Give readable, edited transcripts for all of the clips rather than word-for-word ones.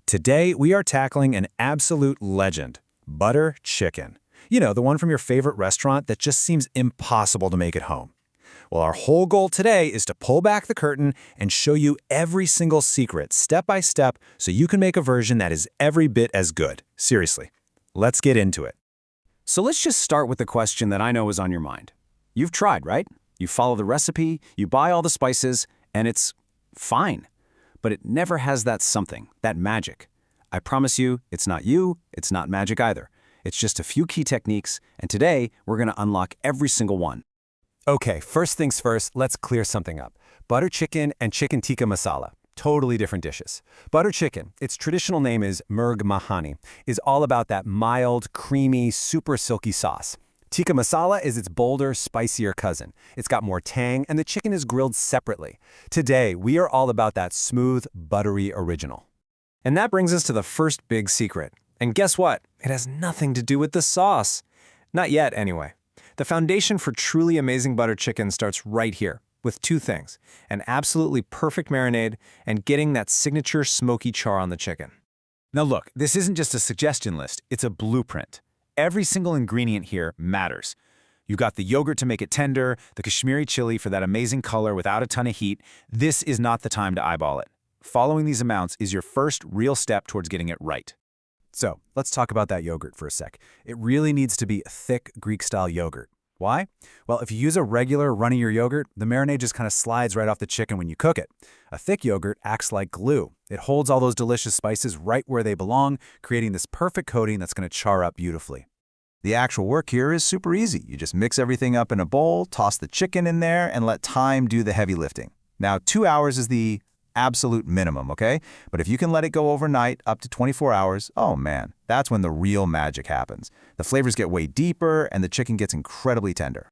Today, we are tackling an absolute legend, butter chicken. You know, the one from your favorite restaurant that just seems impossible to make at home. Well, our whole goal today is to pull back the curtain and show you every single secret, step by step, so you can make a version that is every bit as good. Seriously, let's get into it. So let's just start with the question that I know is on your mind. You've tried, right? You follow the recipe, you buy all the spices, and it's fine. But it never has that something, that magic. I promise you, it's not magic either. It's just a few key techniques, and today we're going to unlock every single one. Okay, first things first, let's clear something up. Butter chicken and chicken tikka masala, totally different dishes. Butter chicken, its traditional name is Murgh Makhani, is all about that mild, creamy, super silky sauce. Tikka masala is its bolder, spicier cousin. It's got more tang, and the chicken is grilled separately. Today, we are all about that smooth, buttery original. And that brings us to the first big secret. And guess what? It has nothing to do with the sauce. Not yet, anyway. The foundation for truly amazing butter chicken starts right here, with two things: an absolutely perfect marinade and getting that signature smoky char on the chicken. Now look, this isn't just a suggestion list, it's a blueprint. Every single ingredient here matters. You've got the yogurt to make it tender, the Kashmiri chili for that amazing color without a ton of heat. This is not the time to eyeball it. Following these amounts is your first real step towards getting it right. So, let's talk about that yogurt for a sec. It really needs to be a thick Greek-style yogurt. Why? Well, if you use a regular runnier yogurt, the marinade just kind of slides right off the chicken when you cook it. A thick yogurt acts like glue. It holds all those delicious spices right where they belong, creating this perfect coating that's going to char up beautifully. The actual work here is super easy. You just mix everything up in a bowl, toss the chicken in there, and let time do the heavy lifting. Now, 2 hours is the absolute minimum, okay? But if you can let it go overnight, up to 24 hours, oh man, that's when the real magic happens. The flavors get way deeper, and the chicken gets incredibly tender.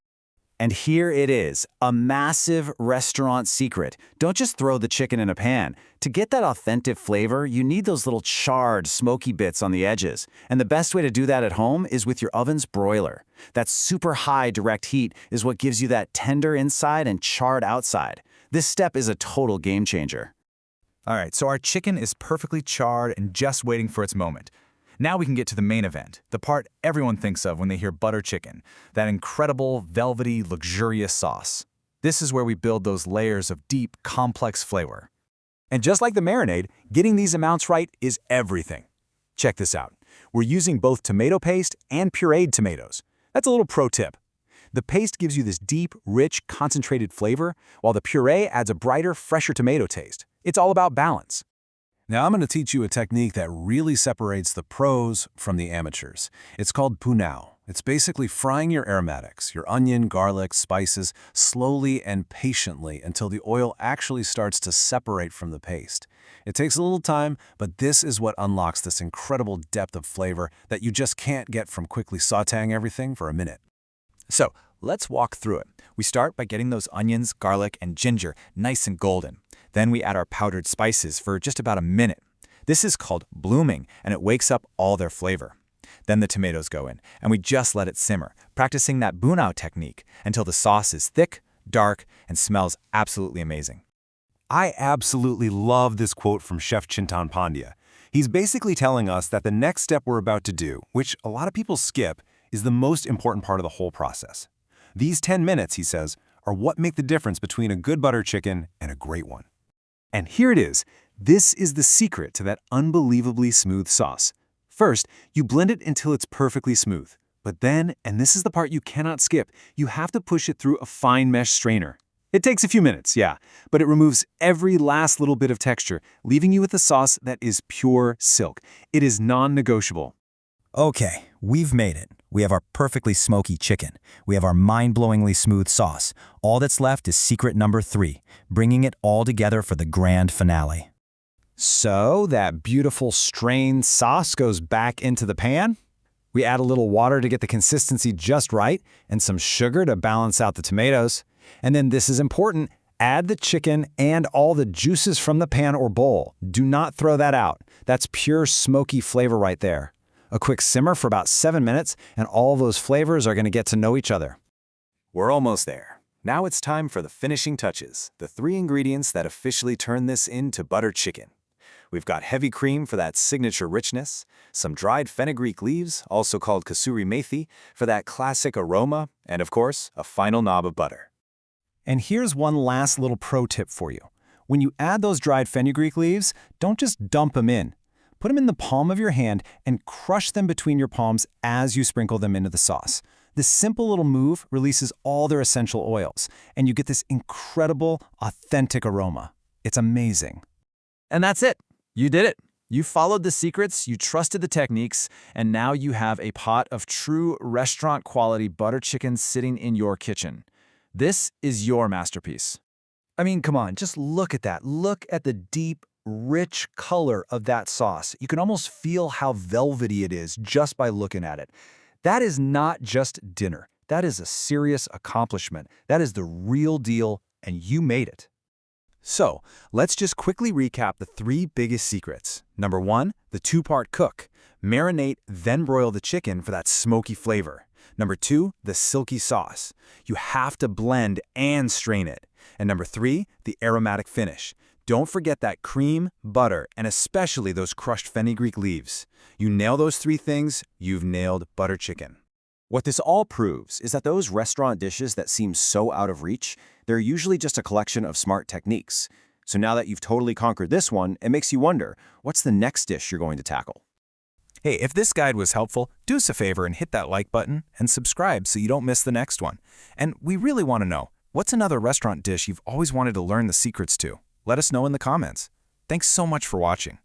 And here it is, a massive restaurant secret. Don't just throw the chicken in a pan. To get that authentic flavor, you need those little charred, smoky bits on the edges. And the best way to do that at home is with your oven's broiler. That super high direct heat is what gives you that tender inside and charred outside. This step is a total game changer. All right, so our chicken is perfectly charred and just waiting for its moment. Now we can get to the main event, the part everyone thinks of when they hear butter chicken, that incredible, velvety, luxurious sauce. This is where we build those layers of deep, complex flavor. And just like the marinade, getting these amounts right is everything. Check this out. We're using both tomato paste and pureed tomatoes. That's a little pro tip. The paste gives you this deep, rich, concentrated flavor, while the puree adds a brighter, fresher tomato taste. It's all about balance. Now I'm going to teach you a technique that really separates the pros from the amateurs. It's called Bhunao. It's basically frying your aromatics, your onion, garlic, spices, slowly and patiently until the oil actually starts to separate from the paste. It takes a little time, but this is what unlocks this incredible depth of flavor that you just can't get from quickly sautéing everything for a minute. So, let's walk through it. We start by getting those onions, garlic, and ginger nice and golden. Then we add our powdered spices for just about a minute. This is called blooming, and it wakes up all their flavor. Then the tomatoes go in, and we just let it simmer, practicing that Bhunao technique until the sauce is thick, dark, and smells absolutely amazing. I absolutely love this quote from Chef Chintan Pandya. He's basically telling us that the next step we're about to do, which a lot of people skip, is the most important part of the whole process. These 10 minutes, he says, are what make the difference between a good butter chicken and a great one. And here it is. This is the secret to that unbelievably smooth sauce. First, you blend it until it's perfectly smooth. But then, and this is the part you cannot skip, you have to push it through a fine mesh strainer. It takes a few minutes, yeah, but it removes every last little bit of texture, leaving you with a sauce that is pure silk. It is non-negotiable. Okay, we've made it. We have our perfectly smoky chicken. We have our mind-blowingly smooth sauce. All that's left is secret number 3, bringing it all together for the grand finale. So that beautiful strained sauce goes back into the pan. We add a little water to get the consistency just right and some sugar to balance out the tomatoes. And then this is important, add the chicken and all the juices from the pan or bowl. Do not throw that out. That's pure smoky flavor right there. A quick simmer for about 7 minutes, and all those flavors are going to get to know each other. We're almost there. Now it's time for the finishing touches, the 3 ingredients that officially turn this into butter chicken. We've got heavy cream for that signature richness, some dried fenugreek leaves, also called kasuri methi, for that classic aroma, and of course, a final knob of butter. And here's one last little pro tip for you. When you add those dried fenugreek leaves, don't just dump them in. Put them in the palm of your hand and crush them between your palms as you sprinkle them into the sauce. This simple little move releases all their essential oils, and you get this incredible, authentic aroma. It's amazing. And that's it. You did it. You followed the secrets, you trusted the techniques, and now you have a pot of true restaurant-quality butter chicken sitting in your kitchen. This is your masterpiece. I mean, come on, just look at that. Look at the deep, rich color of that sauce. You can almost feel how velvety it is just by looking at it. That is not just dinner. That is a serious accomplishment. That is the real deal, and you made it. So, let's just quickly recap the 3 biggest secrets. Number 1, the 2-part cook. Marinate, then broil the chicken for that smoky flavor. Number 2, the silky sauce. You have to blend and strain it. And number 3, the aromatic finish. Don't forget that cream, butter, and especially those crushed fenugreek leaves. You nail those 3 things, you've nailed butter chicken. What this all proves is that those restaurant dishes that seem so out of reach, they're usually just a collection of smart techniques. So now that you've totally conquered this one, it makes you wonder, what's the next dish you're going to tackle? Hey, if this guide was helpful, do us a favor and hit that like button and subscribe so you don't miss the next one. And we really want to know, what's another restaurant dish you've always wanted to learn the secrets to? Let us know in the comments. Thanks so much for watching.